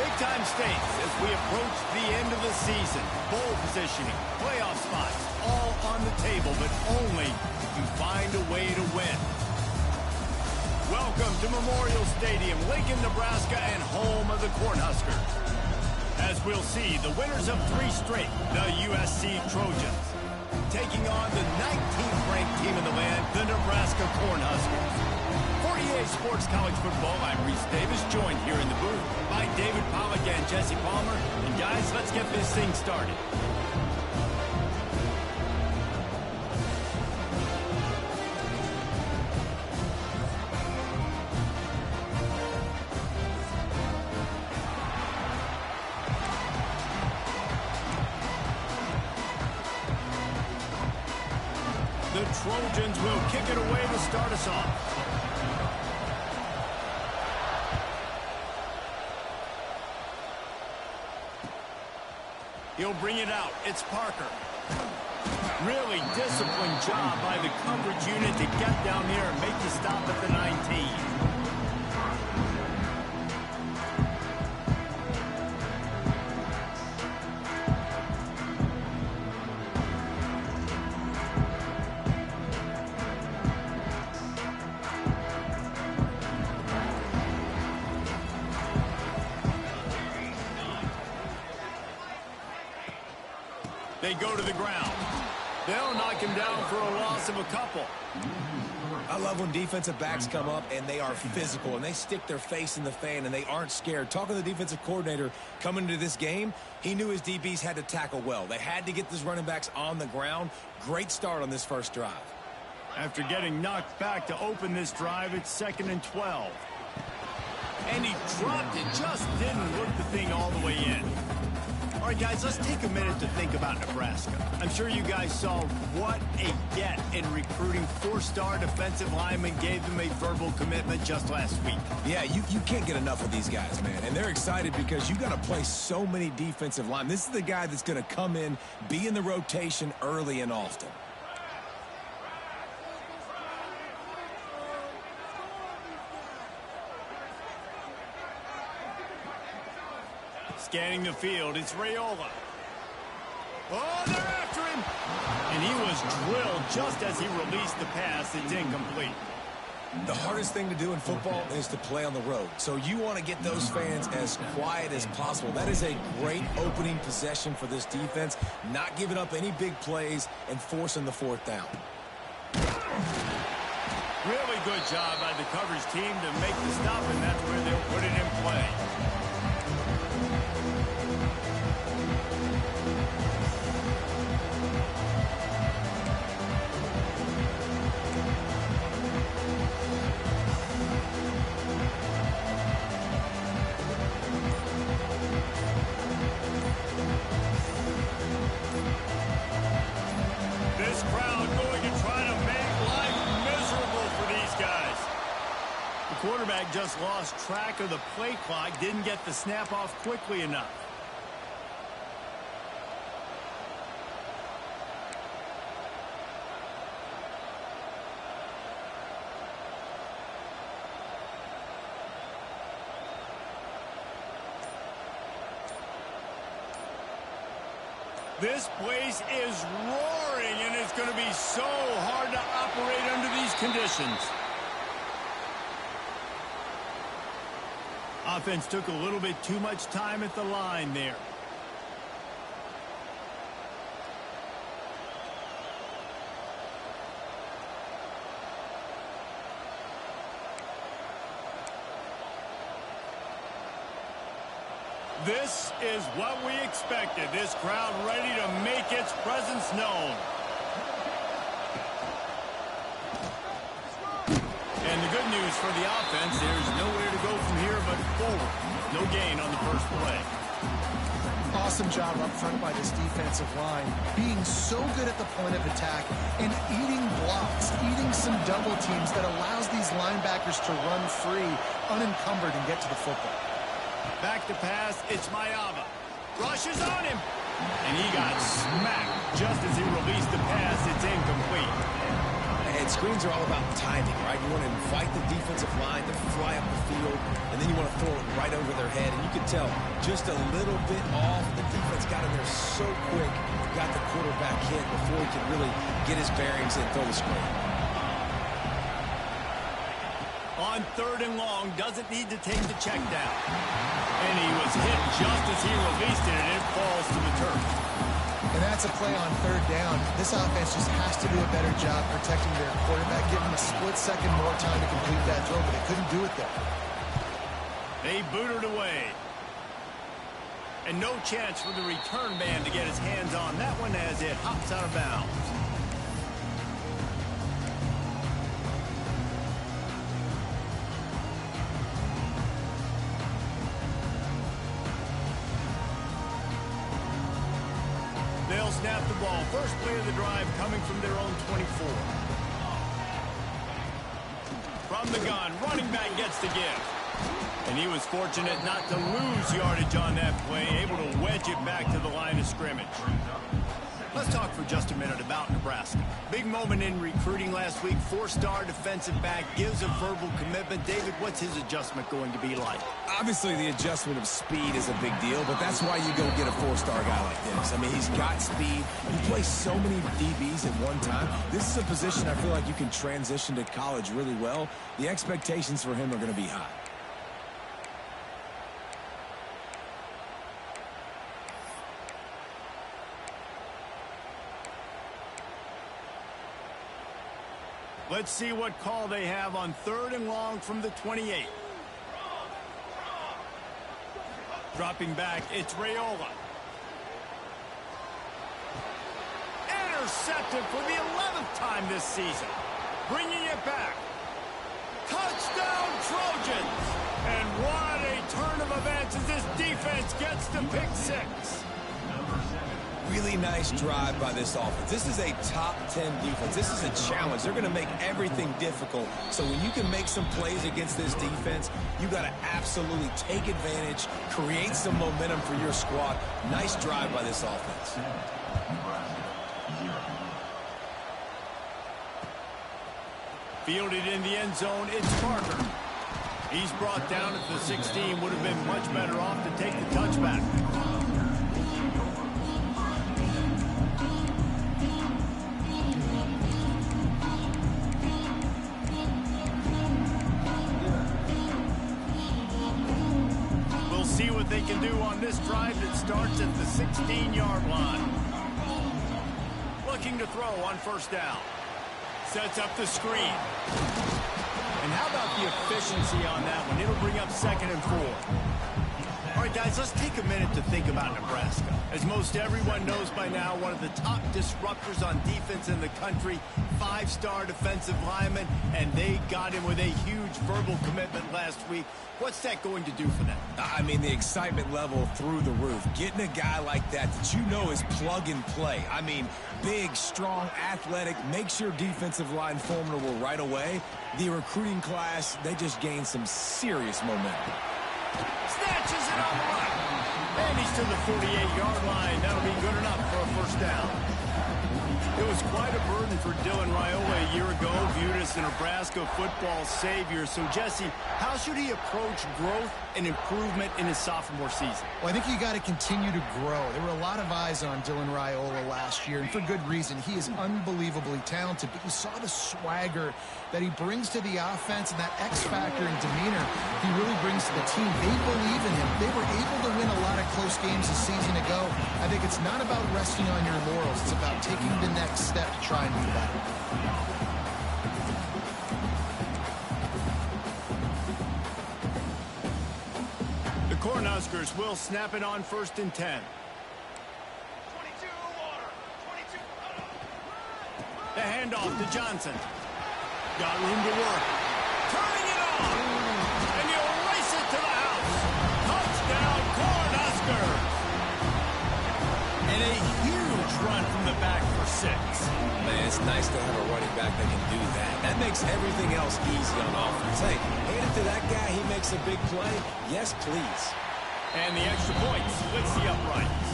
Big-time stakes as we approach the end of the season. Bowl positioning, playoff spots, all on the table, but only if you find a way to win. Welcome to Memorial Stadium, Lincoln, Nebraska, and home of the Cornhuskers. As we'll see, the winners of 3 straight, the USC Trojans, taking on the 19th ranked team in the land, the Nebraska Cornhuskers. For EA Sports College Football, I'm Reese Davis, joined here in the booth by David Pollack and Jesse Palmer. And guys, let's get this thing started. The Trojans will kick it away to start us off. He'll bring it out. It's Parker. Really disciplined job by the coverage unit to get down there and make the stop at the 19. They go to the ground. They'll knock him down for a loss of a couple. I love when defensive backs come up and they are physical and they stick their face in the fan and they aren't scared. Talking to the defensive coordinator coming into this game, he knew his DBs had to tackle well. They had to get these running backs on the ground. Great start on this first drive. After getting knocked back to open this drive, it's 2nd and 12. And he dropped it, just didn't work the thing all the way in. All right, guys, let's take a minute to think about Nebraska. I'm sure you guys saw what a get in recruiting. 4-star defensive linemen gave them a verbal commitment just last week. Yeah, you can't get enough of these guys, man. And they're excited because you got to play so many defensive linemen. This is the guy that's going to come in, be in the rotation early and often. Scanning the field, it's Raiola. Oh, they're after him! And he was drilled just as he released the pass. It's incomplete. The hardest thing to do in football is to play on the road. So you want to get those fans as quiet as possible. That is a great opening possession for this defense. Not giving up any big plays and forcing the 4th down. Really good job by the coverage team to make the stop, and that's where they'll put it in play. Quarterback just lost track of the play clock, didn't get the snap off quickly enough. This place is roaring, and it's going to be so hard to operate under these conditions. Offense took a little bit too much time at the line there. This is what we expected. This crowd ready to make its presence known. And the good news for the offense, there's nowhere to go from here but forward. No gain on the first play. Awesome job up front by this defensive line. Being so good at the point of attack and eating blocks, eating some double teams that allows these linebackers to run free, unencumbered, and get to the football. Back to pass, it's Mayava. Rushes on him. And he got smacked just as he released the pass. It's incomplete. And screens are all about timing, right? You want to invite the defensive line to fly up the field, and then you want to throw it right over their head. And you can tell just a little bit off. The defense got in there so quick, got the quarterback hit before he could really get his bearings and throw the screen. On 3rd and long, doesn't need to take the check down. And he was hit just as he released it, and it falls to the turf. And that's a play on 3rd down. This offense just has to do a better job protecting their quarterback, giving him a split second more time to complete that throw, but they couldn't do it there. They booted away. And no chance for the return man to get his hands on that one as it hops out of bounds. They'll snap the ball. First play of the drive coming from their own 24. From the gun, running back gets the give. And he was fortunate not to lose yardage on that play, able to wedge it back to the line of scrimmage. Let's talk for just a minute about Nebraska. Big moment in recruiting last week. 4-star defensive back gives a verbal commitment. David, what's his adjustment going to be like? Obviously, the adjustment of speed is a big deal, but that's why you go get a 4-star guy like this. I mean, he's got speed. He plays so many DBs at one time. This is a position I feel like you can transition to college really well. The expectations for him are going to be high. Let's see what call they have on 3rd and long from the 28. Dropping back, it's Raiola. Intercepted for the 11th time this season. Bringing it back. Touchdown, Trojans! And what a turn of events as this defense gets the pick 6. Really nice drive by this offense. This is a top 10 defense. This is a challenge. They're going to make everything difficult. So when you can make some plays against this defense, you got to absolutely take advantage, create some momentum for your squad. Nice drive by this offense. Fielded in the end zone, it's Parker. He's brought down at the 16. Would have been much better off to take the touchback. See what they can do on this drive that starts at the 16-yard line. Looking to throw on 1st down. Sets up the screen. And how about the efficiency on that one? It'll bring up 2nd and 4. All right, guys, let's take a minute to think about Nebraska. As most everyone knows by now, one of the top disruptors on defense in the country, 5-star defensive lineman, and they got him with a huge verbal commitment last week. What's that going to do for them? I mean, the excitement level through the roof. Getting a guy like that you know is plug and play. I mean, big, strong, athletic, makes your defensive line formidable right away. The recruiting class, they just gained some serious momentum. Snatches it on the right. And he's to the 48-yard line. That'll be good enough for a 1st down. It was quite a burden for Dylan Raiola a year ago, viewed as the Nebraska football savior. So, Jesse, how should he approach growth and improvement in his sophomore season? Well, I think you got to continue to grow. There were a lot of eyes on Dylan Raiola last year, and for good reason. He is unbelievably talented, but you saw the swagger that he brings to the offense and that X factor and demeanor he really brings to the team. They believe in him. They were able to win a lot of close games a season ago. I think it's not about resting on your laurels. It's about taking the next step to try and be better. The Cornhuskers will snap it on 1st and 10. The handoff to Johnson. Got room to work. Turning it on. And you'll race it to the house. Touchdown, Cornhuskers. And a huge run from the back for 6. Man, it's nice to have a running back that can do that. That makes everything else easy on offense. Hey, hand it to that guy, he makes a big play. Yes, please. And the extra point splits the uprights.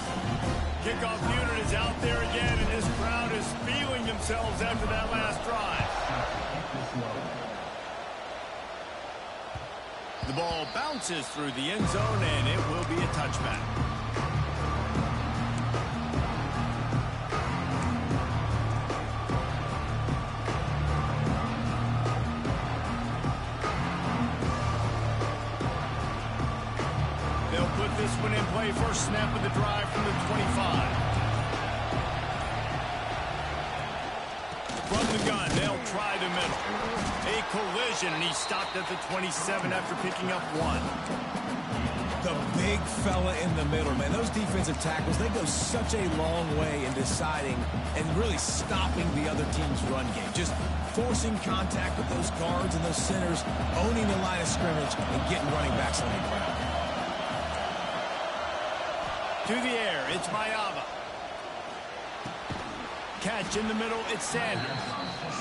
Kickoff unit is out there again, and this crowd is feeling themselves after that last drive. The ball bounces through the end zone, and it will be a touchback. They'll put this one in play. First snap of the drive from the 25. From the gun, they'll try the middle. A collision, and he stopped at the 27 after picking up 1. The big fella in the middle, man. Those defensive tackles, they go such a long way in deciding and really stopping the other team's run game. Just forcing contact with those guards and those centers, owning the line of scrimmage, and getting running backs on the ground. To the air, it's Mayava. Catch in the middle, it's Sanders.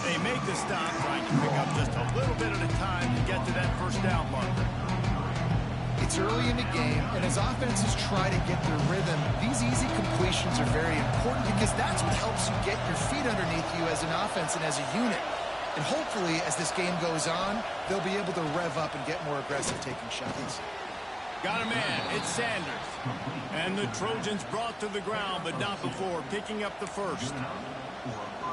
They make the stop, trying to pick up just a little bit at a time to get to that first down marker. It's early in the game, and as offenses try to get their rhythm, these easy completions are very important because that's what helps you get your feet underneath you as an offense and as a unit. And hopefully, as this game goes on, they'll be able to rev up and get more aggressive taking shots. Got a man, it's Sanders. And the Trojans brought to the ground, but not before picking up the first.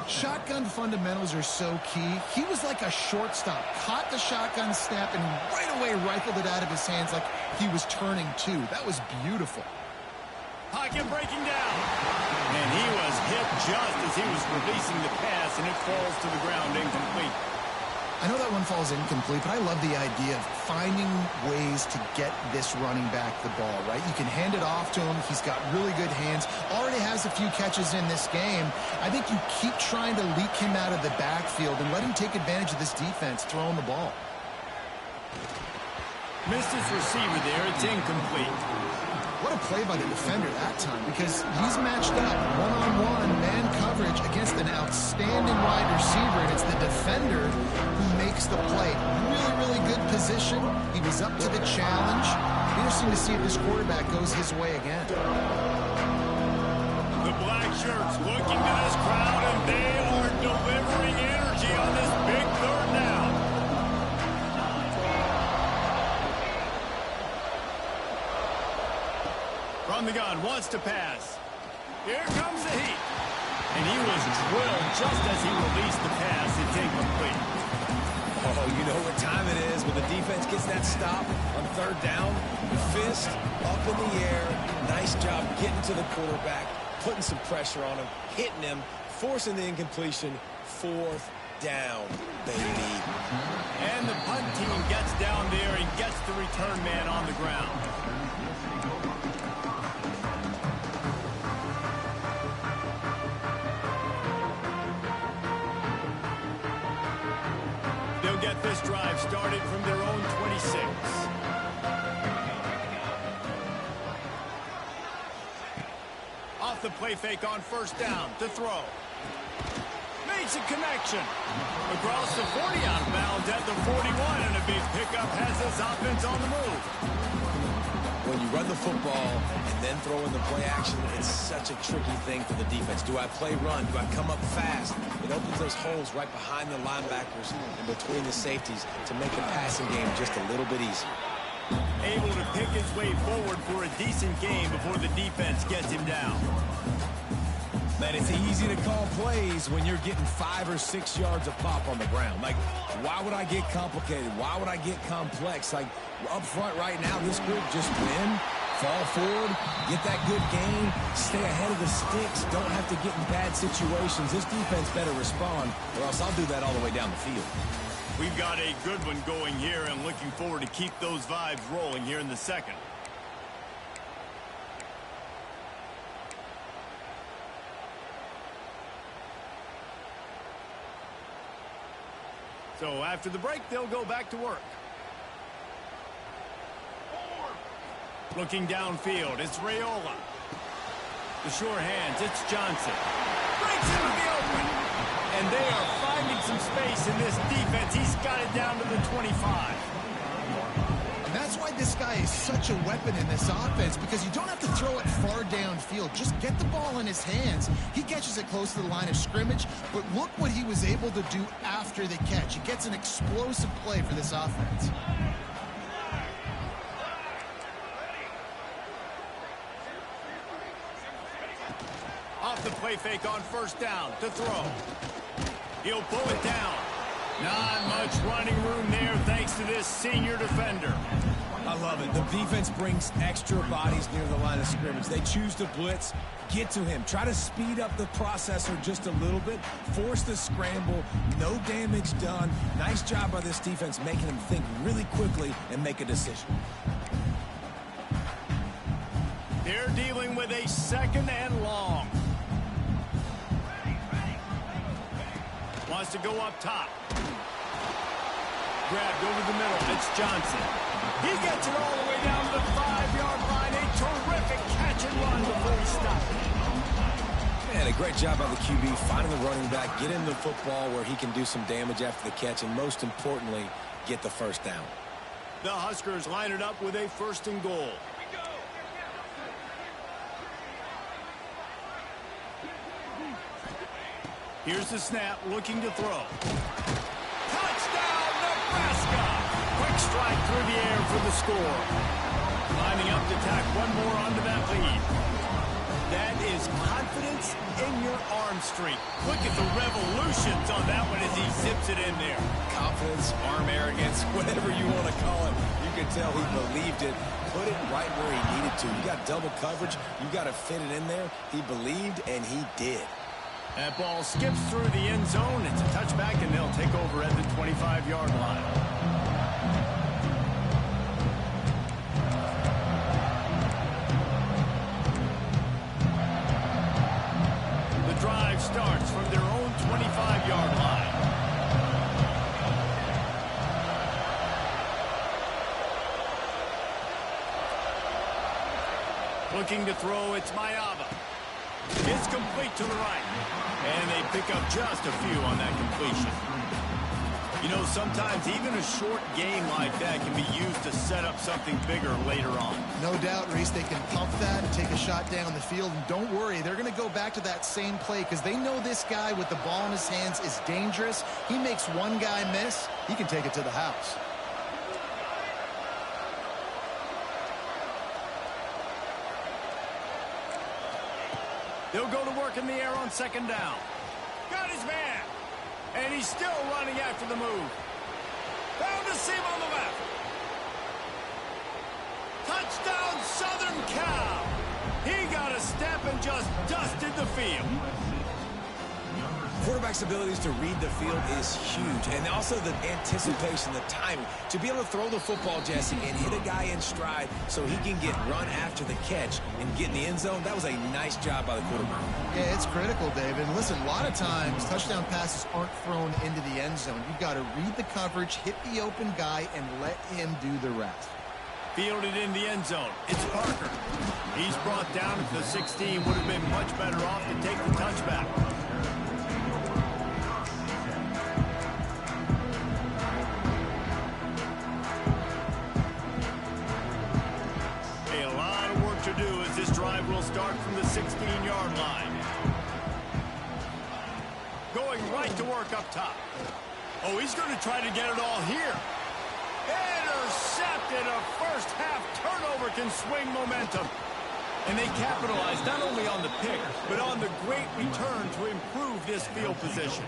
Shotgun fundamentals are so key. He was like a shortstop, caught the shotgun snap, and right away rifled it out of his hands like he was turning two. That was beautiful. Pocket breaking down. And he was hit just as he was releasing the pass, and it falls to the ground incomplete. I know that one falls incomplete, but I love the idea of finding ways to get this running back the ball, right? You can hand it off to him. He's got really good hands. Already has a few catches in this game. I think you keep trying to leak him out of the backfield and let him take advantage of this defense throwing the ball. Missed his receiver there. It's incomplete. What a play by the defender that time, because he's matched up one-on-one man coverage against an outstanding wide receiver, and it's the defender who makes the play. Really, really good position. He was up to the challenge. Interesting to see if this quarterback goes his way again. The black shirts looking to this crowd, and they are delivering energy on this big third down. From the gun, wants to pass. Here comes the heat. And he was drilled just as he released the pass. It's incomplete. Oh, you know what time it is when the defense gets that stop on third down. The fist up in the air. Nice job getting to the quarterback, putting some pressure on him, hitting him, forcing the incompletion. Fourth down, baby. And the punt team gets down there and gets the return man on the ground. They'll get this drive started from their own 26. Off the play fake on first down to throw. Makes a connection. Across the 40 out of bounds at the 41, and a big pickup has this offense on the move. When you run the football and then throw in the play action, it's such a tricky thing for the defense. Do I play run? Do I come up fast? It opens those holes right behind the linebackers and between the safeties to make the passing game just a little bit easier. Able to pick his way forward for a decent game before the defense gets him down. Man, it's easy to call plays when you're getting 5 or 6 yards of pop on the ground. Like, why would I get complicated? Why would I get complex? Like, up front right now, this group just win, fall forward, get that good game, stay ahead of the sticks, don't have to get in bad situations. This defense better respond, or else I'll do that all the way down the field. We've got a good one going here, and looking forward to keep those vibes rolling here in the second. So after the break, they'll go back to work. Looking downfield, it's Raiola. The sure hands, it's Johnson. Breaks into the open. And they are finding some space in this defense. He's got it down to the 25. And that's why this guy is such a weapon in this offense, because you don't have to throw it far downfield. Just get the ball in his hands. He catches it close to the line of scrimmage, but look what he was able to do after the catch. He gets an explosive play for this offense. the play fake on first down to throw. He'll pull it down. Not much running room there thanks to this senior defender. I love it. The defense brings extra bodies near the line of scrimmage. They choose to blitz, get to him, try to speed up the processor just a little bit, force the scramble, no damage done. Nice job by this defense making him think really quickly and make a decision. They're dealing with a second and long. Wants to go up top. Grabbed over the middle. It's Johnson. He gets it all the way down to the 5-yard line. A terrific catch and run before he stopped. Man, a great job by the QB finding the running back, get him the football where he can do some damage after the catch, and most importantly, get the first down. The Huskers line it up with a first and goal. Here's the snap, looking to throw. Touchdown, Nebraska! Quick strike through the air for the score. Lining up to tack one more onto that lead. That is confidence in your arm strength. Look at the revolutions on that one as he zips it in there. Confidence, arm arrogance, whatever you want to call it. You can tell he believed it. Put it right where he needed to. You got double coverage. You got to fit it in there. He believed, and he did. That ball skips through the end zone. It's a touchback, and they'll take over at the 25-yard line. The drive starts from their own 25-yard line. Looking to throw, it's Mayava. It's complete to the right. And they pick up just a few on that completion. You know, sometimes even a short game like that can be used to set up something bigger later on. No doubt, Reese, they can pump that and take a shot down the field. And don't worry, they're going to go back to that same play because they know this guy with the ball in his hands is dangerous. He makes one guy miss, he can take it to the house. They'll go to work in the air on second down. Got his man. And he's still running after the move. Found a seam on the left. Touchdown, Southern Cal. He got a step and just dusted the field. Quarterback's abilities to read the field is huge, and also the anticipation, the timing. To be able to throw the football, Jesse, and hit a guy in stride so he can get run after the catch and get in the end zone, that was a nice job by the quarterback. Yeah, it's critical, David. And listen, a lot of times touchdown passes aren't thrown into the end zone. You've got to read the coverage, hit the open guy, and let him do the rest. Fielded in the end zone. It's Parker. He's brought down at the 16. Would have been much better off to take the touchback. Will start from the 16-yard line. Going right to work up top. Oh, he's going to try to get it all here. Intercepted. A first half turnover can swing momentum. And they capitalize not only on the pick, but on the great return to improve this field position.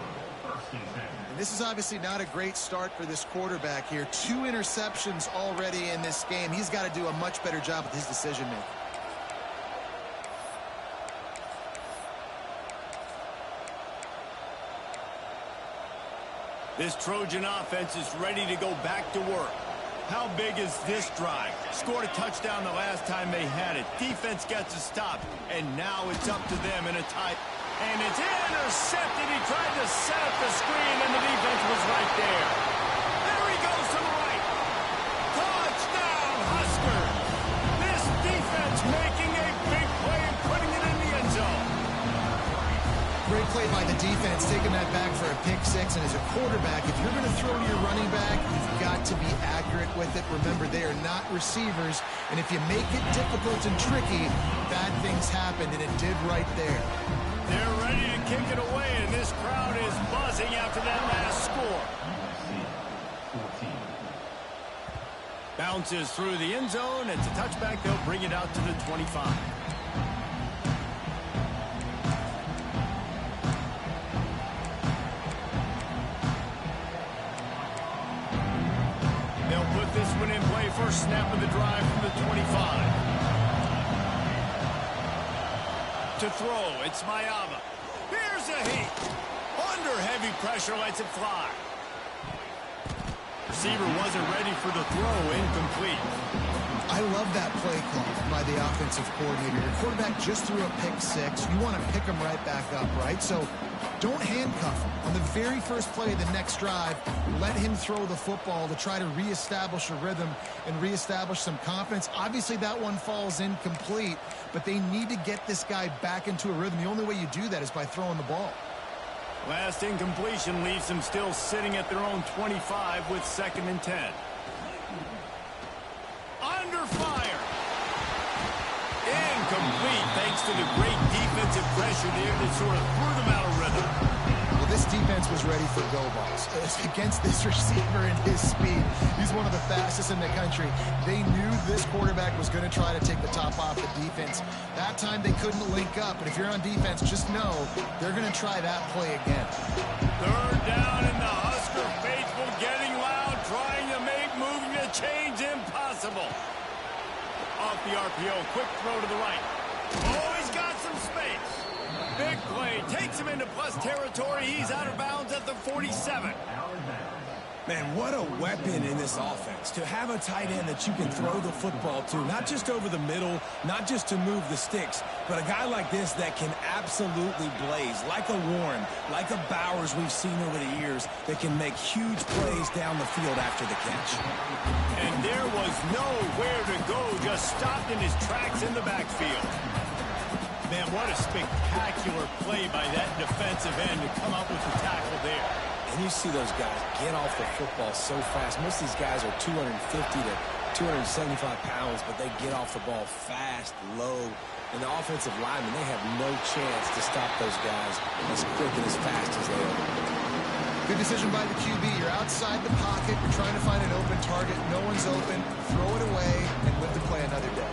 And this is obviously not a great start for this quarterback here. 2 interceptions already in this game. He's got to do a much better job with his decision-making. This Trojan offense is ready to go back to work. How big is this drive? Scored a touchdown the last time they had it. Defense gets a stop, and now it's up to them in a tie. And it's intercepted. He tried to set up the screen, and the defense was right there. There he goes to the right. Touchdown, Huskers. This defense making a big play and putting it in the end zone. Great play by the defense, taking that back for a pick six. And as a quarterback, if you're going to throw to your running back, you've got to be accurate with it. Remember, they are not receivers. And if you make it difficult and tricky, bad things happen, and it did right there. They're ready to kick it away, and this crowd is buzzing after that last score. Bounces through the end zone. It's a touchback. They'll bring it out to the 25. first snap of the drive from the 25. To throw, it's Mayava. Here's a heat. Under heavy pressure, lets it fly. Receiver wasn't ready for the throw, incomplete. I love that play call by the offensive coordinator. Your quarterback just threw a pick six. You want to pick him right back up, right? So don't handcuff him. On the very first play of the next drive, let him throw the football to try to reestablish a rhythm and reestablish some confidence. Obviously, that one falls incomplete, but they need to get this guy back into a rhythm. The only way you do that is by throwing the ball. Last incompletion leaves them still sitting at their own 25 with 2nd and 10. Under fire. Incomplete thanks to the great defensive pressure there that sort of threw them out of rhythm. Well, this defense was ready for go balls. It's against this receiver and his speed. He's one of the fastest in the country. They knew this quarterback was going to try to take the top off the defense. That time they couldn't link up, but if you're on defense, just know they're going to try that play again. 3rd down and the Husker faithful getting loud, trying to make moving the chains impossible. Off the RPO, quick throw to the right. Oh, he's got some space. Big play, takes him into plus territory. He's out of bounds at the 47. Man, what a weapon in this offense. To have a tight end that you can throw the football to, not just over the middle, not just to move the sticks, but a guy like this that can absolutely blaze, like a Warren, like a Bowers we've seen over the years, that can make huge plays down the field after the catch. And there was nowhere to go, just stopped in his tracks in the backfield. Man, what a spectacular play by that defensive end to come up with the tackle there. And you see those guys get off the football so fast. Most of these guys are 250 to 275 pounds, but they get off the ball fast, low. And the offensive linemen, they have no chance to stop those guys as quick and as fast as they are. Good decision by the QB. You're outside the pocket. You're trying to find an open target. No one's open. Throw it away and live to play another day.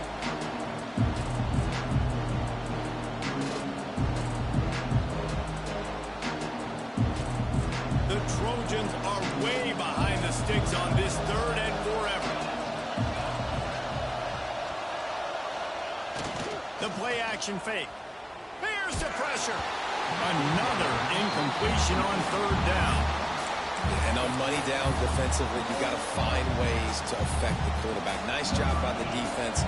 The Trojans are way behind the sticks on this 3rd and 4 effort. The play action fake. Here's the pressure. Another incompletion on 3rd down. And on money down defensively, you've got to find ways to affect the quarterback. Nice job by the defense,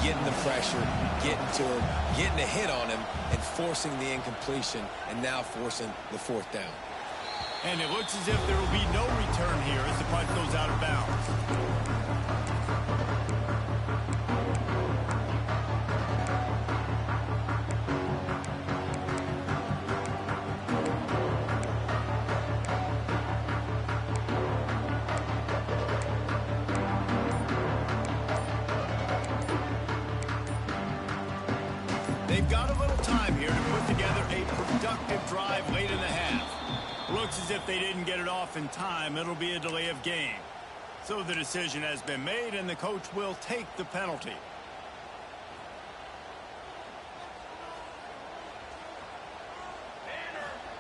getting the pressure, getting to him, getting a hit on him, and forcing the incompletion, and now forcing the 4th down. And it looks as if there will be no return here as the punt goes out of bounds. They've got a little time here to put together a productive drive late in the half. Looks as if they didn't get it off in time. It'll be a delay of game. So the decision has been made, and the coach will take the penalty.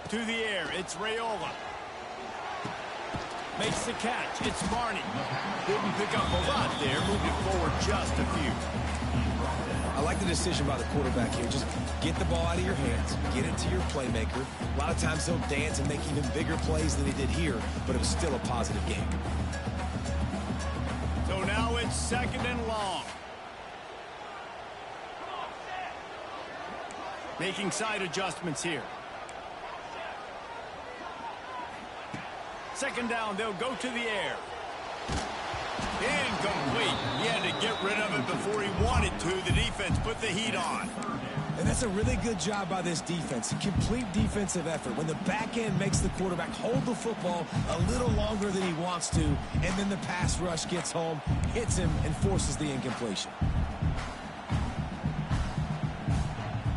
To the air, it's Raiola. Makes the catch. It's Barney. Didn't pick up a lot there. Moved it forward just a few. I like the decision by the quarterback here. Just get the ball out of your hands, get it to your playmaker. A lot of times he'll dance and make even bigger plays than he did here, but it was still a positive game. So now it's 2nd and long. Making side adjustments here. 2nd down, they'll go to the air. Incomplete. He had to get rid of it before he wanted to. The defense put the heat on. And that's a really good job by this defense. A complete defensive effort. When the back end makes the quarterback hold the football a little longer than he wants to, and then the pass rush gets home, hits him, and forces the incompletion.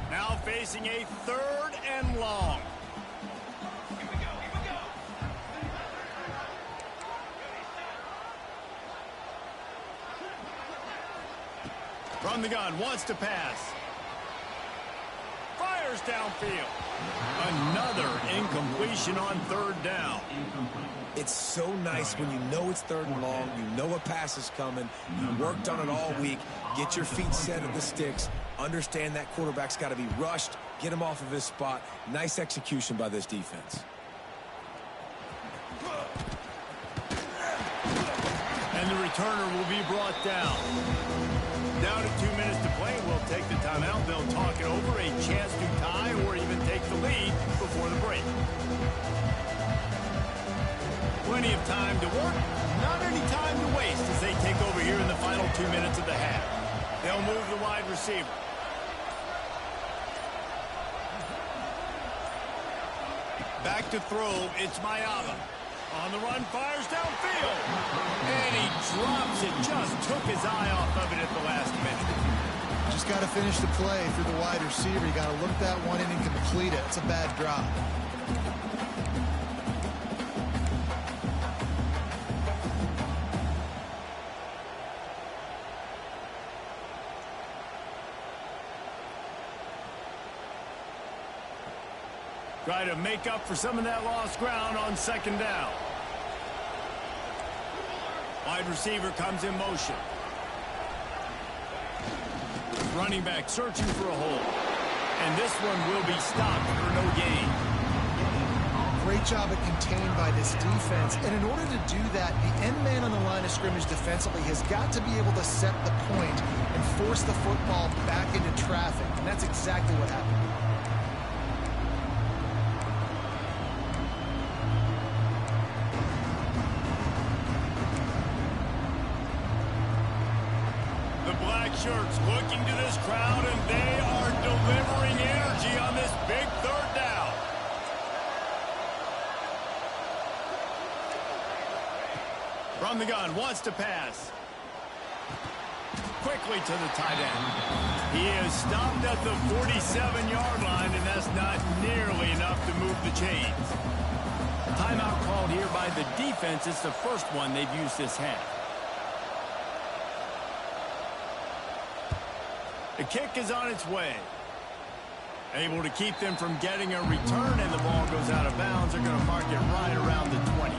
Now facing a 3rd and long. From the gun, wants to pass. Fires downfield. Another incompletion on third down. It's so nice when you know it's third and long, you know a pass is coming, you worked on it all week, get your feet set at the sticks, understand that quarterback's got to be rushed, get him off of his spot. Nice execution by this defense. And the returner will be brought down. Down to 2 minutes to play. We'll take the timeout. They'll talk it over. A chance to tie or even take the lead before the break. Plenty of time to work. Not any time to waste as they take over here in the final 2 minutes of the half. They'll move the wide receiver. Back to throw. It's Mayava. On the run, fires downfield. And he drops it. Just took his eye off of it at the last minute. Just got to finish the play through the wide receiver. You got to look that one in and complete it. It's a bad drop. Try to make up for some of that lost ground on second down. Wide receiver comes in motion. Running back searching for a hole. And this one will be stopped for no gain. Great job at contained by this defense. And in order to do that, the end man on the line of scrimmage defensively has got to be able to set the point and force the football back into traffic. And that's exactly what happened. Shirts looking to this crowd, and they are delivering energy on this big third down. From the gun, wants to pass. Quickly to the tight end. He is stopped at the 47-yard line, and that's not nearly enough to move the chains. Timeout called here by the defense. It's the first one they've used this half. The kick is on its way. Able to keep them from getting a return, and the ball goes out of bounds. They're going to mark it right around the 20.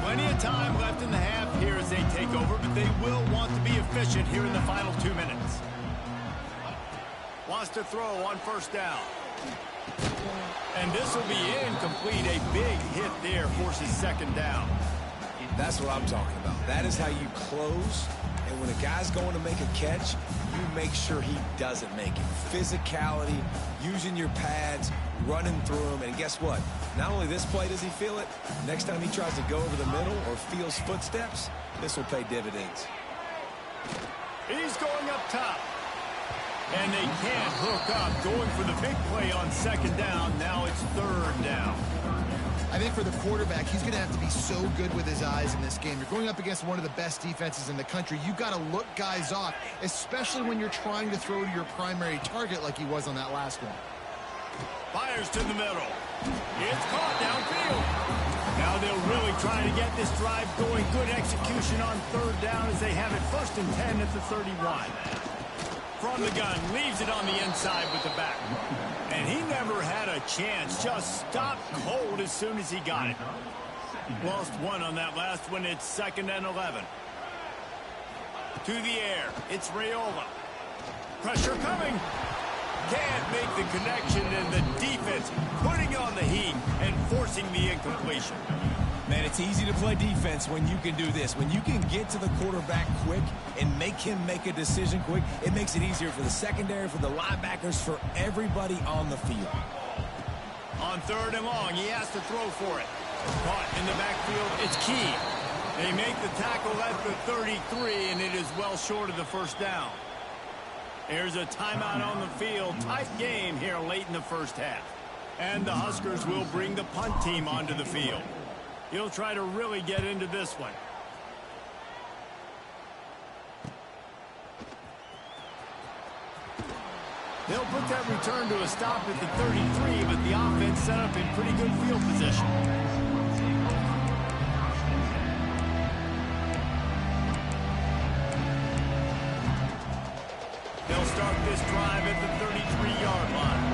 Plenty of time left in the half here as they take over, but they will want to be efficient here in the final 2 minutes. Wants to throw on first down. And this will be incomplete. A big hit there forces second down. That's what I'm talking about. That is how you close. And when a guy's going to make a catch, you make sure he doesn't make it. Physicality, using your pads, running through them. And guess what? Not only this play does he feel it, next time he tries to go over the middle or feels footsteps, this will pay dividends. He's going up top. And they can't hook up. Going for the big play on second down. Now it's third down. I think for the quarterback, he's going to have to be so good with his eyes in this game. You're going up against one of the best defenses in the country. You've got to look guys off, especially when you're trying to throw to your primary target like he was on that last one. Fires to the middle. It's caught downfield. Now they'll really try to get this drive going. Good execution on third down as they have it 1st and 10 at the 31. From the gun, leaves it on the inside with the back. And he never had a chance. Just stopped cold as soon as he got it. Lost one on that last one. It's 2nd and 11. To the air. It's Raiola. Pressure coming. Can't make the connection, and the defense putting on the heat and forcing the incompletion. Man, it's easy to play defense when you can do this. When you can get to the quarterback quick and make him make a decision quick, it makes it easier for the secondary, for the linebackers, for everybody on the field. On 3rd and long, he has to throw for it. Caught in the backfield, it's Key. They make the tackle at the 33, and it is well short of the 1st down. There's a timeout on the field. Tight game here late in the 1st half. And the Huskers will bring the punt team onto the field. He'll try to really get into this one. They'll put that return to a stop at the 33, but the offense set up in pretty good field position. start this drive at the 33-yard line.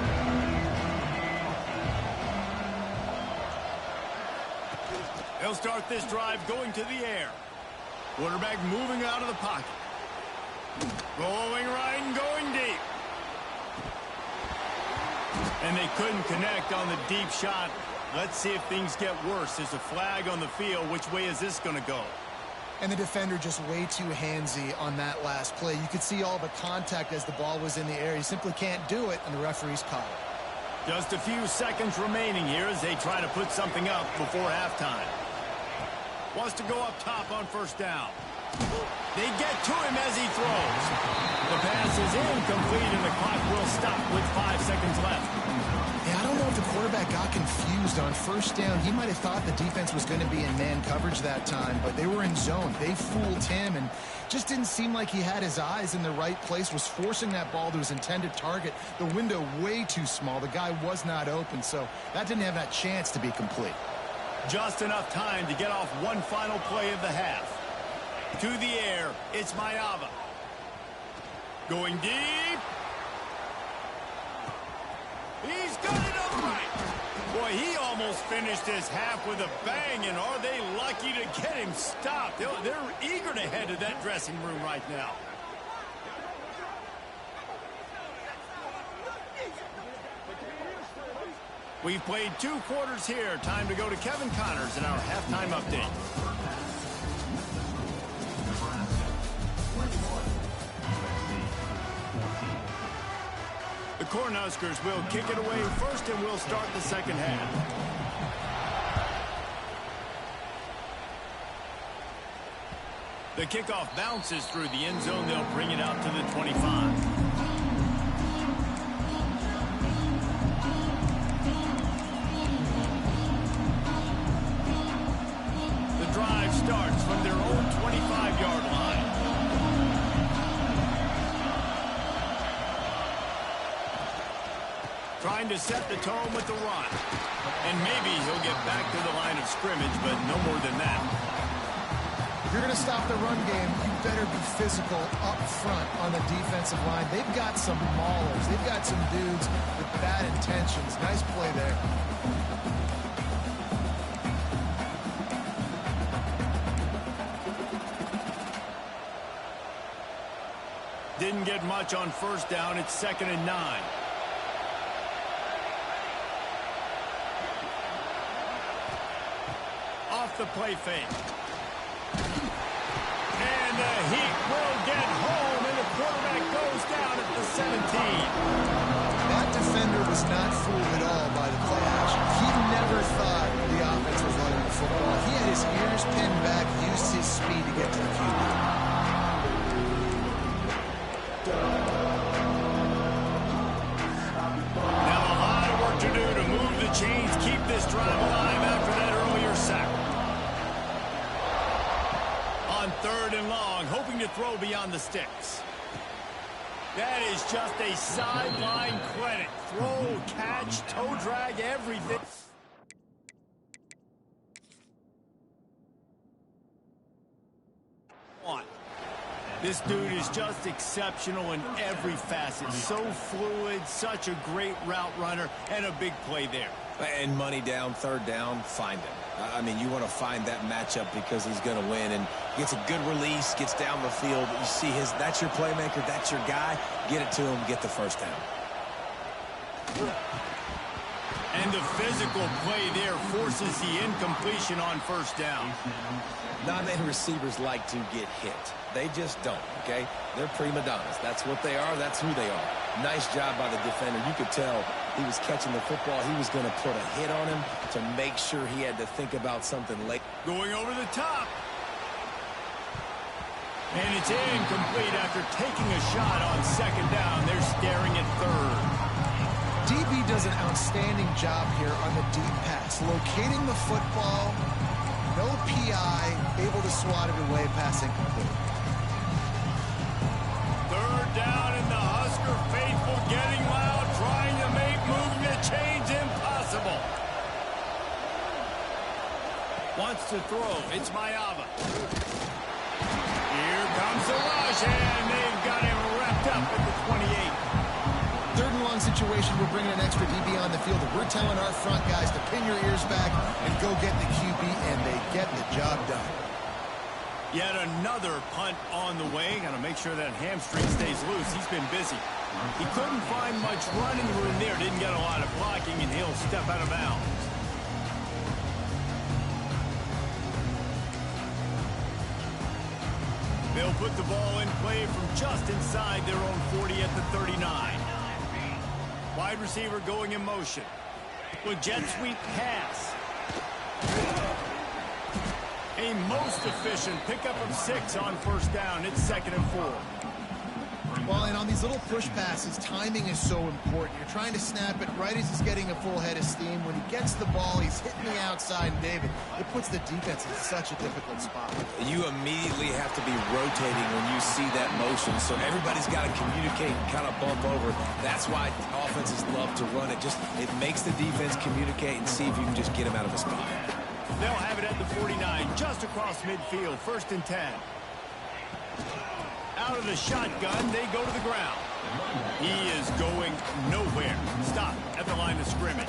They'll start this drive going to the air. Quarterback moving out of the pocket. Going right and going deep. And they couldn't connect on the deep shot. Let's see if things get worse. There's a flag on the field. Which way is this going to go? And the defender just way too handsy on that last play. You could see all the contact as the ball was in the air. He simply can't do it, and the referee's caught it. Just a few seconds remaining here as they try to put something up before halftime. Wants to go up top on first down. They get to him as he throws. The pass is incomplete, and the clock will stop with 5 seconds left. Yeah, I don't know if the quarterback got confused on first down. He might have thought the defense was going to be in man coverage that time, but they were in zone. They fooled him and just didn't seem like he had his eyes in the right place, was forcing that ball to his intended target. The window way too small. The guy was not open, so that didn't have that chance to be complete. Just enough time to get off one final play of the half. To the air, it's Maiava. Going deep. He's got it upright. Boy, he almost finished his half with a bang, and are they lucky to get him stopped? They're eager to head to that dressing room right now. We've played 2 quarters here. Time to go to Kevin Connors in our halftime update. The Cornhuskers will kick it away first, and we'll start the second half. The kickoff bounces through the end zone. They'll bring it out to the 25. Drive starts from their own 25-yard line. Trying to set the tone with the run. And maybe he'll get back to the line of scrimmage, but no more than that. If you're going to stop the run game, you better be physical up front on the defensive line. They've got some maulers. They've got some dudes with bad intentions. Nice play there. Didn't get much on first down. It's 2nd and 9. Off the play fake. And the Heat will get home, and the quarterback goes down at the 17. That defender was not fooled at all by the play action. He never thought the offense was running the football. He had his ears pinned back, used his speed to get to the QB. Chains keep this drive alive after that earlier sack. On 3rd and long, hoping to throw beyond the sticks. That is just a sideline credit. Throw, catch, toe drag, everything. This dude is just exceptional in every facet. So fluid, such a great route runner, and a big play there. And money down, 3rd down, find him. I mean, you want to find that matchup because he's going to win. And gets a good release, gets down the field. You see that's your playmaker, that's your guy. Get it to him, get the first down. And the physical play there forces the incompletion on first down. Not many receivers like to get hit. They just don't, okay? They're prima donnas. That's what they are. That's who they are. Nice job by the defender. You could tell he was catching the football. He was going to put a hit on him to make sure he had to think about something late. Going over the top. And it's incomplete after taking a shot on 2nd down. They're staring at 3rd. DB does an outstanding job here on the deep pass. Locating the football, no PI, able to swat it away, pass incomplete. 3rd down, and the Husker faithful getting loud, trying to make moving the chains impossible. Wants to throw. It's Maiava. Here comes the rush, and they've got him wrapped up at the 28. Third and long situation, we're bringing an extra DB on the field. We're telling our front guys to pin your ears back and go get the QB, and they get the job done. Yet another punt on the way. Got to make sure that hamstring stays loose. He's been busy. He couldn't find much running room there. Didn't get a lot of blocking, and he'll step out of bounds. They'll put the ball in play from just inside their own 40 at the 39. Wide receiver going in motion. With jet sweep pass. A most efficient pickup of 6 on first down. It's 2nd and 4. Well, and on these little push passes, timing is so important. You're trying to snap it right as he's getting a full head of steam. When he gets the ball, he's hitting the outside, and David, it puts the defense in such a difficult spot. You immediately have to be rotating when you see that motion, so everybody's got to communicate and kind of bump over. That's why offenses love to run it. It makes the defense communicate and see if you can just get him out of a spot. They'll have it at the 49, just across midfield, 1st and 10. Out of the shotgun, they go to the ground. He is going nowhere. Stop at the line of scrimmage.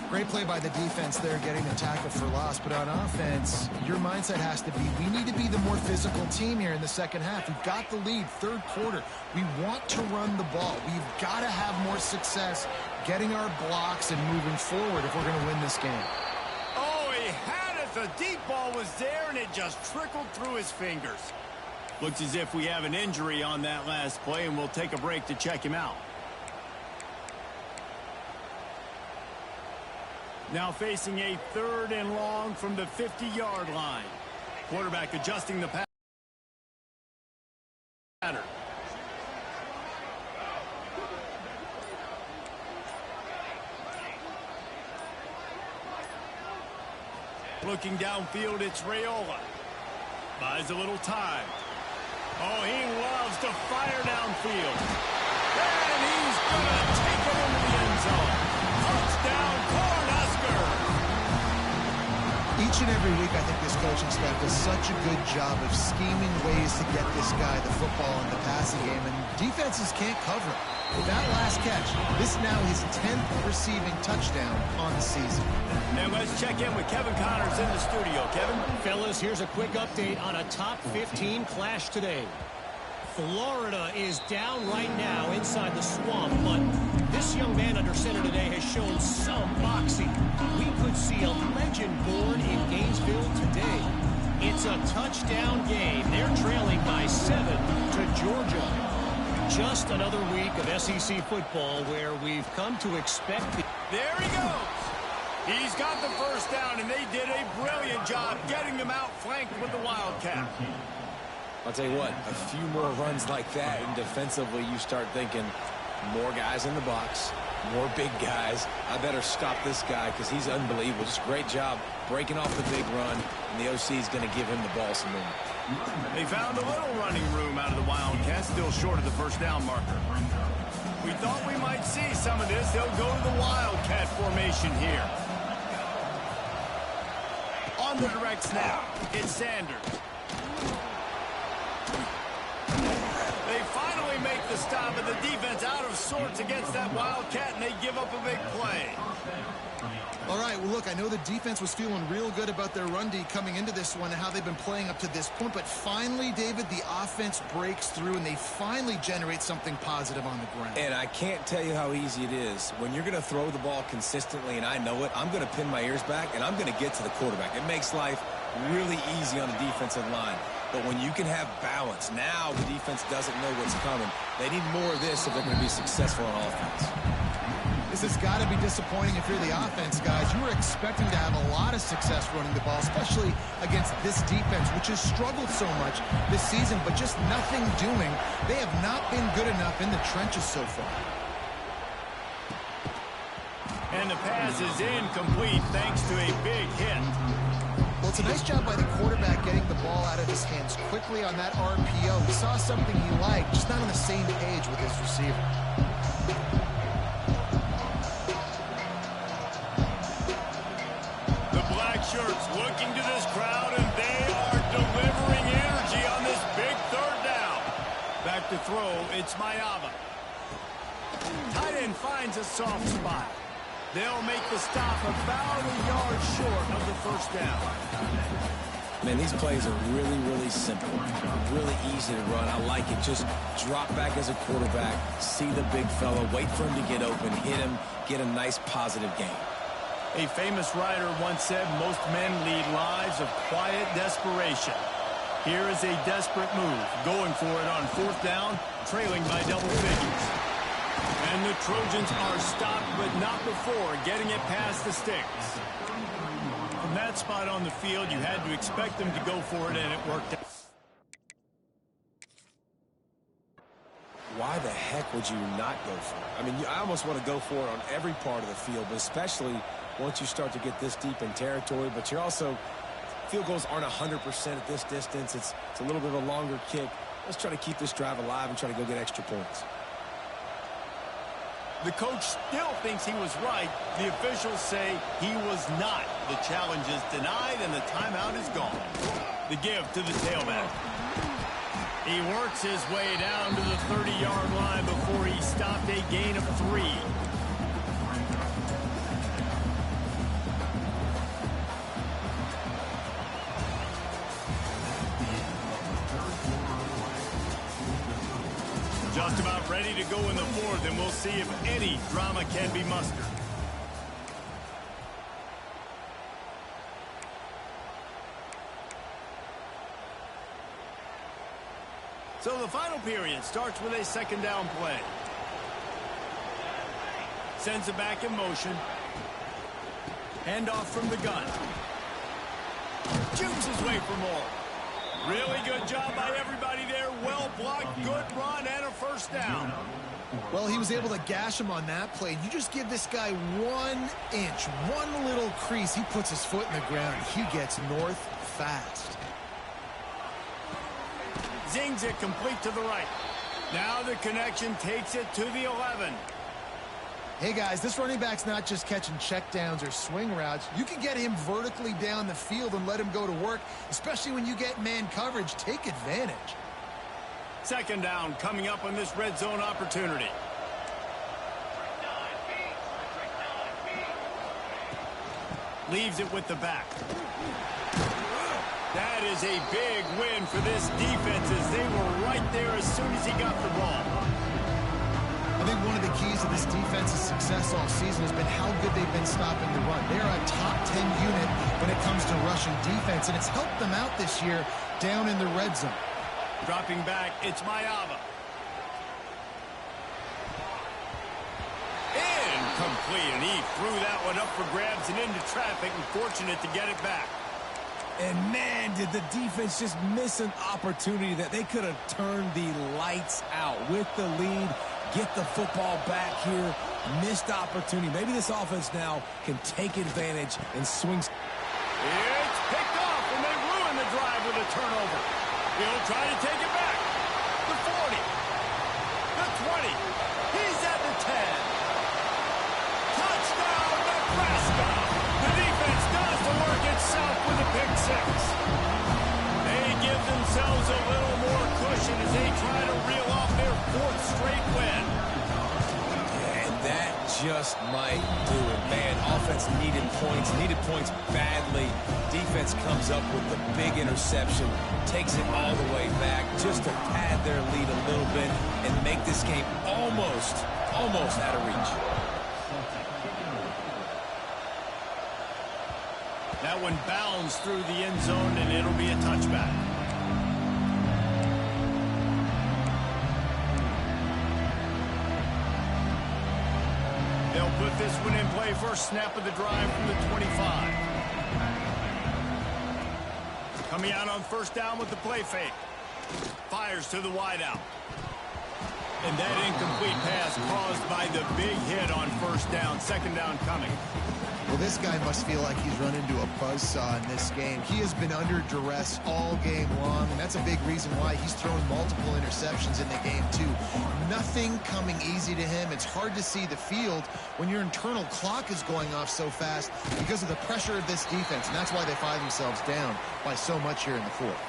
Great play by the defense there, getting the tackle for loss. But on offense, your mindset has to be, we need to be the more physical team here in the second half. We've got the lead, third quarter. We want to run the ball. We've got to have more success getting our blocks and moving forward if we're going to win this game. Oh, he had it. The deep ball was there, and it just trickled through his fingers. Looks as if we have an injury on that last play, and we'll take a break to check him out. Now facing a 3rd and long from the 50-yard line. Quarterback adjusting the pattern. Looking downfield, it's Raiola. Buys a little time. Oh, he loves to fire downfield. And he's going to take it into the end zone. Touchdown, Cornhusker! Each and every week, I think this coaching staff does such a good job of scheming ways to get this guy the football in the passing game, and defenses can't cover it. With that last catch, this now his 10th receiving touchdown on the season. And let's check in with Kevin Connors in the studio. Kevin? Fellas, here's a quick update on a top 15 clash today. Florida is down right now inside the swamp, but this young man under center today has shown some moxie. We could see a legend born in Gainesville today. It's a touchdown game. They're trailing by 7 to Georgia. Just another week of SEC football where we've come to expect. There he goes. He's got the first down, and they did a brilliant job getting them out flanked with the Wildcat. I'll tell you what, a few more runs like that, and defensively you start thinking more guys in the box, more big guys. I better stop this guy because he's unbelievable. Just great job breaking off the big run, and the OC is going to give him the ball some room. They found a little running room out of the Wildcats, still short of the first down marker. We thought we might see some of this. They'll go to the Wildcat formation here. On the direct snap, it's Sanders. They finally make the stop, and the defense out of sorts against that Wildcat, and they give up a big play. All right, well, look, I know the defense was feeling real good about their run D coming into this one and how they've been playing up to this point, but finally, David, the offense breaks through, and they finally generate something positive on the ground. And I can't tell you how easy it is. When you're going to throw the ball consistently, and I know it, I'm going to pin my ears back, and I'm going to get to the quarterback. It makes life really easy on the defensive line. But when you can have balance, now the defense doesn't know what's coming. They need more of this if they're going to be successful on offense. This has got to be disappointing if you're the offense, guys. You were expecting to have a lot of success running the ball, especially against this defense, which has struggled so much this season, but just nothing doing. They have not been good enough in the trenches so far. And the pass is incomplete thanks to a big hit. Well, it's a nice job by the quarterback getting the ball out of his hands quickly on that RPO. He saw something he liked, just not on the same page with his receiver. The black shirts looking to this crowd, and they are delivering energy on this big third down. Back to throw. It's Mayava. Tight end finds a soft spot. They'll make the stop about a yard short of the first down. Man, these plays are really, really simple. Really easy to run. I like it. Just drop back as a quarterback, see the big fella, wait for him to get open, hit him, get a nice positive gain. A famous writer once said most men lead lives of quiet desperation. Here is a desperate move, going for it on fourth down, trailing by double figures. And the Trojans are stopped, but not before getting it past the sticks. From that spot on the field, you had to expect them to go for it, and it worked out. Why the heck would you not go for it? I mean, I almost want to go for it on every part of the field, but especially once you start to get this deep in territory. But you're also, field goals aren't 100% at this distance. It's a little bit of a longer kick. Let's try to keep this drive alive and try to go get extra points. The coach still thinks he was right. The officials say he was not. The challenge is denied, and the timeout is gone. The give to the tailback. He works his way down to the 30-yard line before he stopped a gain of 3. Just about ready to go in the fourth, and we'll see if any drama can be mustered. So the final period starts with a second down play. Sends it back in motion. Handoff from the gun. Shoots his way for more. Really good job by everybody there. Well blocked, good run, and a first down. Well, he was able to gash him on that play. You just give this guy 1 inch, one little crease. He puts his foot in the ground. He gets north fast. Zings it complete to the right. Now the connection takes it to the 11. Hey, guys, this running back's not just catching checkdowns or swing routes. You can get him vertically down the field and let him go to work, especially when you get man coverage. Take advantage. Second down coming up on this red zone opportunity. Leaves it with the back. That is a big win for this defense as they were right there as soon as he got the ball. I think one of the keys to this defense's success all season has been how good they've been stopping the run. They're a top 10 unit when it comes to rushing defense, and it's helped them out this year down in the red zone. Dropping back, it's Mayava. Incomplete, and he threw that one up for grabs and into traffic, and fortunate to get it back. And, man, did the defense just miss an opportunity that they could have turned the lights out with the lead, get the football back here, missed opportunity. Maybe this offense now can take advantage and swing. It's picked off, and they ruin the drive with a turnover. He'll try to take it back. The 40. The 20. He's at the 10. Touchdown, Nebraska. The defense does the work itself with a pick six. They give themselves a little more cushion as they try to reel off their 4th straight win. And that just might do it, man. Offense needed points badly. Defense comes up with the big interception, takes it all the way back just to pad their lead a little bit and make this game almost out of reach. That one bounds through the end zone, and it'll be a touchback. They'll put this one in play. First snap of the drive from the 25. Coming out on first down with the play fake. Fires to the wideout. And that incomplete pass caused by the big hit on first down. Second down coming. Well, this guy must feel like he's run into a buzzsaw in this game. He has been under duress all game long, and that's a big reason why he's thrown multiple interceptions in the game, too. Nothing coming easy to him. It's hard to see the field when your internal clock is going off so fast because of the pressure of this defense, and that's why they find themselves down by so much here in the fourth.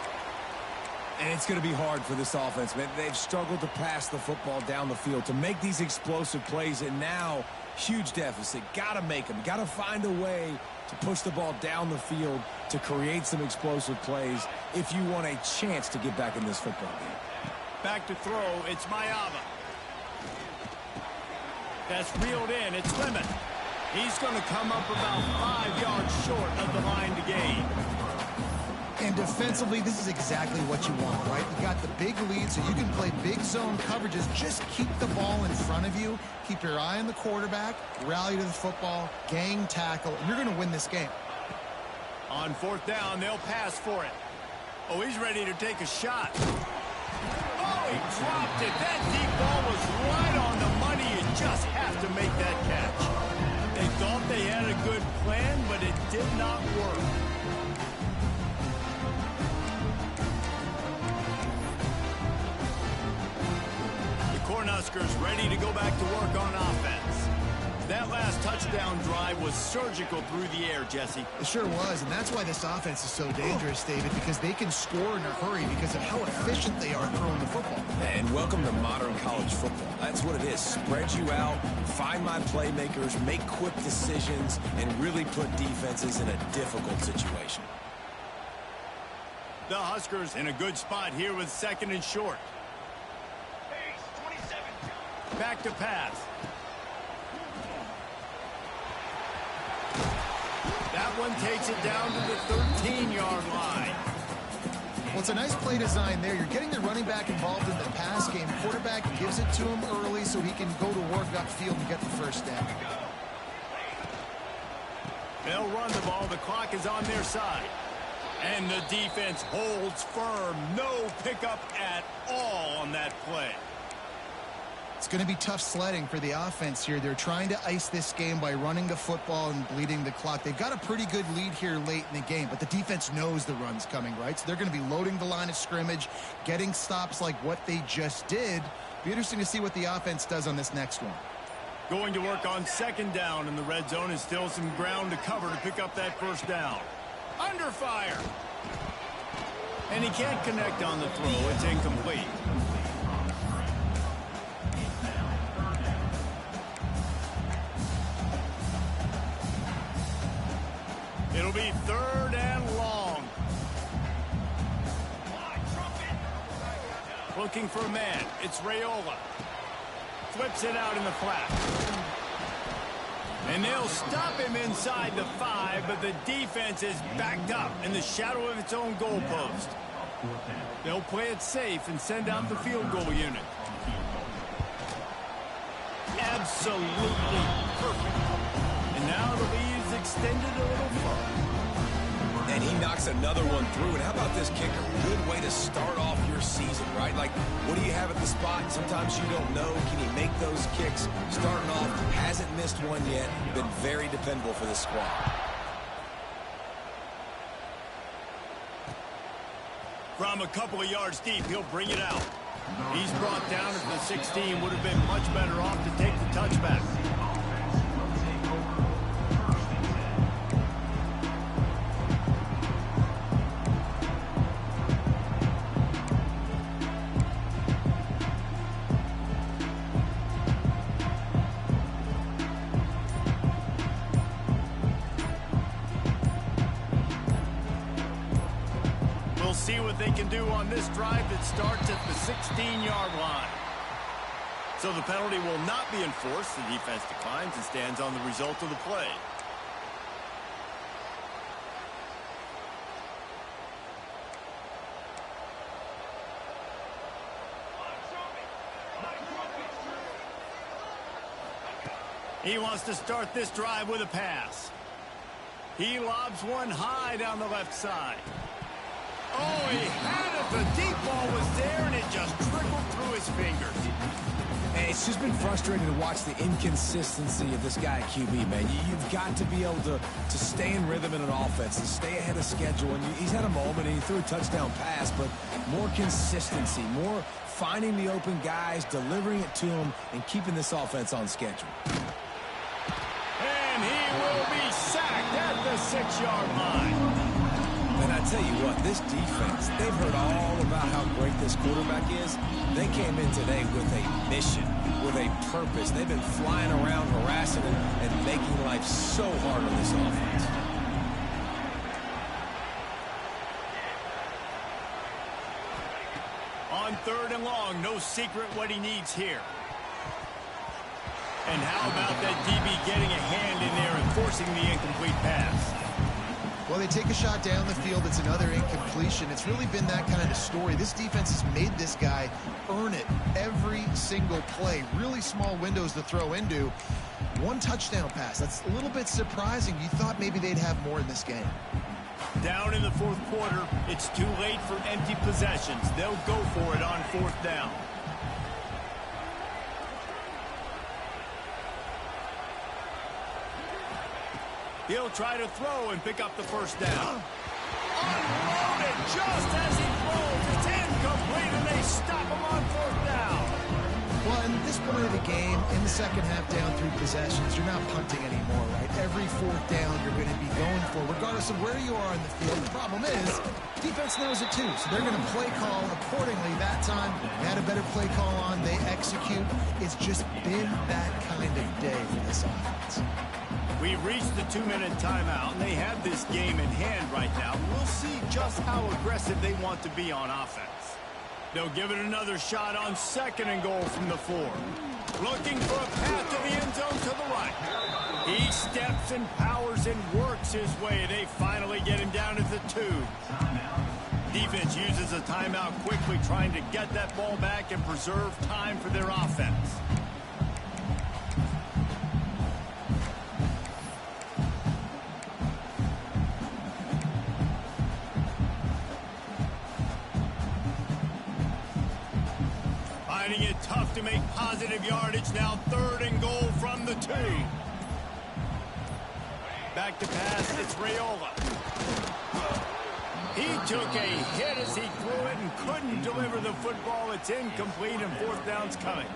And it's going to be hard for this offense, man. They've struggled to pass the football down the field, to make these explosive plays, and now huge deficit. Got to make them. Got to find a way to push the ball down the field to create some explosive plays if you want a chance to get back in this football game. Back to throw, it's Mayava. That's reeled in, it's Lemon. He's going to come up about 5 yards short of the line to gain. And defensively, this is exactly what you want, right? You got the big lead, so you can play big zone coverages. Just keep the ball in front of you. Keep your eye on the quarterback. Rally to the football. Gang tackle. And you're going to win this game. On 4th down, they'll pass for it. Oh, he's ready to take a shot. Oh, he dropped it. That deep ball was right on the money. You just have to make that catch. They thought they had a good plan, but it did not work. Cornhuskers ready to go back to work on offense. That last touchdown drive was surgical through the air, Jesse. It sure was, and that's why this offense is so dangerous, David, because they can score in a hurry because of how efficient they are throwing the football. And welcome to modern college football. That's what it is. Spread you out, find my playmakers, make quick decisions, and really put defenses in a difficult situation. The Huskers in a good spot here with 2nd and short. Back to pass. That one takes it down to the 13-yard line. Well, it's a nice play design there. You're getting the running back involved in the pass game. Quarterback gives it to him early so he can go to work upfield and get the first down. They'll run the ball. The clock is on their side. And the defense holds firm. No pickup at all on that play. It's going to be tough sledding for the offense here. They're trying to ice this game by running the football and bleeding the clock. They've got a pretty good lead here late in the game, but the defense knows the run's coming, right? So they're going to be loading the line of scrimmage, getting stops like what they just did. Be interesting to see what the offense does on this next one. Going to work on 2nd down in the red zone is still some ground to cover to pick up that first down. Under fire. And he can't connect on the throw. It's incomplete. It'll be 3rd and long. Looking for a man. It's Raiola. Flips it out in the flat. And they'll stop him inside the 5, but the defense is backed up in the shadow of its own goalpost. They'll play it safe and send out the field goal unit. Absolutely perfect. And now the lead is extended a little further. And he knocks another one through. And how about this kicker? Good way to start off your season, right? Like, what do you have at the spot? Sometimes you don't know. Can he make those kicks? Starting off, hasn't missed one yet. Been very dependable for this squad. From a couple of yards deep, he'll bring it out. He's brought down at the 16. Would have been much better off to take the touchback. See what they can do on this drive that starts at the 16-yard line. So the penalty will not be enforced. The defense declines and stands on the result of the play. He wants to start this drive with a pass. He lobs one high down the left side. Oh, he had it. The deep ball was there, and it just trickled through his fingers. And it's just been frustrating to watch the inconsistency of this guy at QB, man. You've got to be able to stay in rhythm in an offense and stay ahead of schedule. And he's had a moment, and he threw a touchdown pass, but more consistency, more finding the open guys, delivering it to them, and keeping this offense on schedule. And he will be sacked at the 6-yard line. And I tell you what, this defense, they've heard all about how great this quarterback is. They came in today with a mission, with a purpose. They've been flying around, harassing and making life so hard on this offense. On 3rd and long, no secret what he needs here. And how about that DB getting a hand in there and forcing the incomplete pass? Well, they take a shot down the field. It's another incompletion. It's really been that kind of story. This defense has made this guy earn it every single play. Really small windows to throw into. One touchdown pass. That's a little bit surprising. You thought maybe they'd have more in this game. Down in the 4th quarter, it's too late for empty possessions. They'll go for it on 4th down. He'll try to throw and pick up the 1st down. Unloaded just as he throws. It's incomplete, and they stop him on 4th down. Well, in this point of the game, in the second half down 3 possessions, you're not punting anymore, right? Every 4th down you're going to be going for, regardless of where you are in the field. The problem is, defense knows it too, so they're going to play call accordingly. That time, they had a better play call on. They execute. It's just been that kind of day for this offense. We've reached the 2-minute timeout, and they have this game in hand right now. We'll see just how aggressive they want to be on offense. They'll give it another shot on 2nd and goal from the 4. Looking for a path to the end zone to the right. He steps and powers and works his way. They finally get him down at the 2. Defense uses a timeout quickly, trying to get that ball back and preserve time for their offense. Finding it tough to make positive yardage. Now 3rd and goal from the 2. Back to pass, it's Raiola. He took a hit as he threw it and couldn't deliver the football. It's incomplete, and 4th down's coming.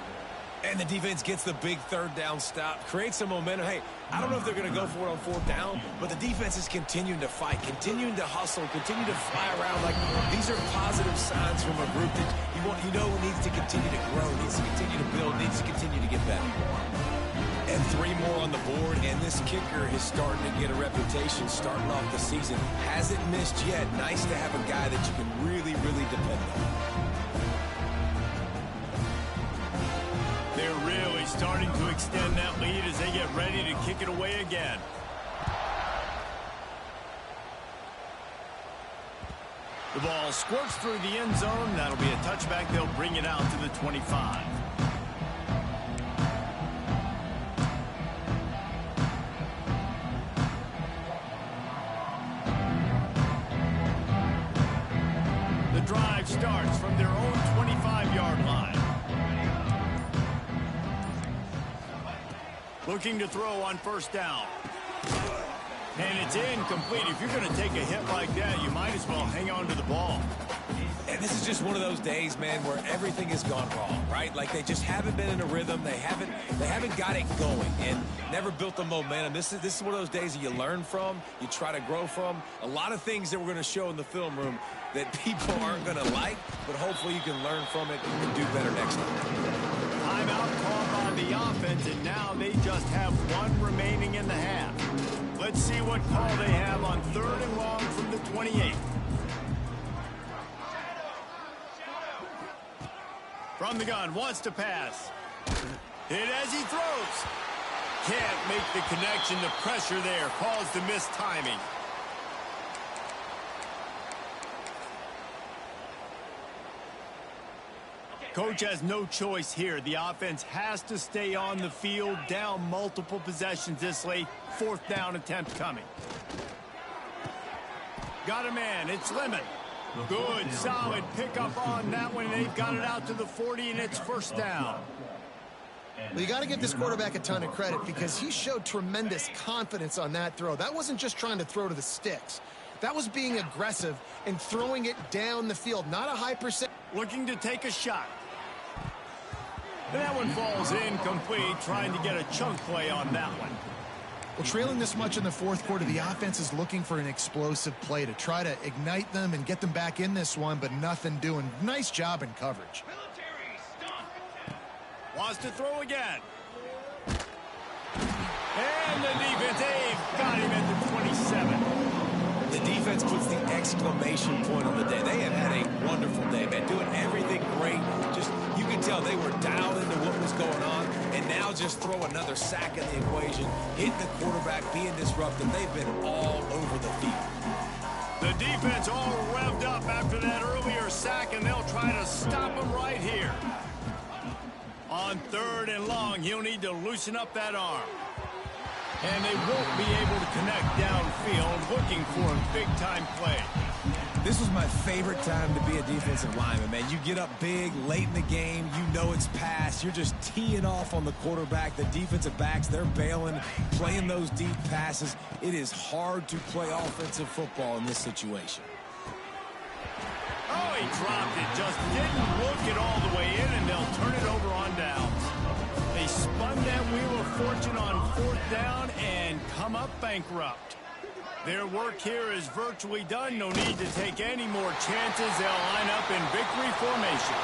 And the defense gets the big 3rd down stop, creates some momentum. Hey, I don't know if they're going to go for it on 4th down, but the defense is continuing to fight, continuing to hustle, continue to fly around. Like, these are positive signs from a group that you know needs to continue to grow, needs to continue to build, needs to continue to get better. And 3 more on the board, and this kicker is starting to get a reputation starting off the season. Hasn't missed yet. Nice to have a guy that you can really, really depend on. They're really starting to extend that lead as they get ready to kick it away again. The ball squirts through the end zone. That'll be a touchback. They'll bring it out to the 25. The drive starts from their own 25-yard line. Looking to throw on 1st down. And it's incomplete. If you're going to take a hit like that, you might as well hang on to the ball. And this is just one of those days, man, where everything has gone wrong, right? Like, they just haven't been in a rhythm. They haven't got it going and never built the momentum. This is one of those days that you learn from, you try to grow from. A lot of things that we're going to show in the film room that people aren't going to like, but hopefully you can learn from it and do better next time. Timeout called by the offense, and now they just have 1 remaining in the half. Let's see what call they have on 3rd and long from the 28. From the gun, wants to pass. Hit as he throws. Can't make the connection. The pressure there caused the missed timing. Coach has no choice here. The offense has to stay on the field, down multiple possessions this late. 4th down attempt coming. Got a man. It's Lemon. Good, solid pickup on that one. They've got it out to the 40, and it's 1st down. Well, you got to give this quarterback a ton of credit because he showed tremendous confidence on that throw. That wasn't just trying to throw to the sticks. That was being aggressive and throwing it down the field. Not a high percent. Looking to take a shot. That one falls incomplete, trying to get a chunk play on that one. Well, trailing this much in the fourth quarter, the offense is looking for an explosive play to try to ignite them and get them back in this one, but nothing doing. Nice job in coverage. Wants to throw again. And the defense, they've got him at the 27. The defense puts the exclamation point on the day. They have had a wonderful day, man, doing everything great. Just, you can tell they were dialed into what was going on, and now just throw another sack in the equation, hitting the quarterback, being disruptive. They've been all over the field. The defense all revved up after that earlier sack, and they'll try to stop him right here. On 3rd and long, he'll need to loosen up that arm. And they won't be able to connect downfield, looking for a big-time play. This was my favorite time to be a defensive lineman, man. You get up big, late in the game, you know it's past. You're just teeing off on the quarterback. The defensive backs, they're bailing, playing those deep passes. It is hard to play offensive football in this situation. Oh, he dropped it. Just didn't look it all the way in, and they'll turn it over on downs. They spun that wheel of fortune on 4th down and come up bankrupt. Their work here is virtually done. No need to take any more chances. They'll line up in victory formation.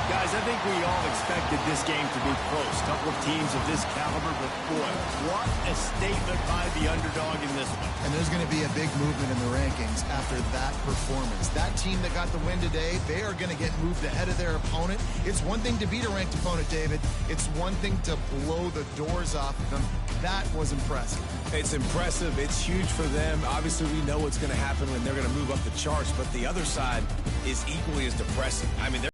Guys, I think we all expected this game to be close. Couple of teams of this caliber, but boy, what a statement by the underdog in this one. And there's going to be a big movement in the rankings after that performance. That team that got the win today, they are going to get moved ahead of their opponent. It's one thing to beat a ranked opponent, David. It's one thing to blow the doors off of them. That was impressive. It's impressive. It's huge for them. Obviously, we know what's going to happen when they're going to move up the charts, but the other side is equally as depressing. I mean,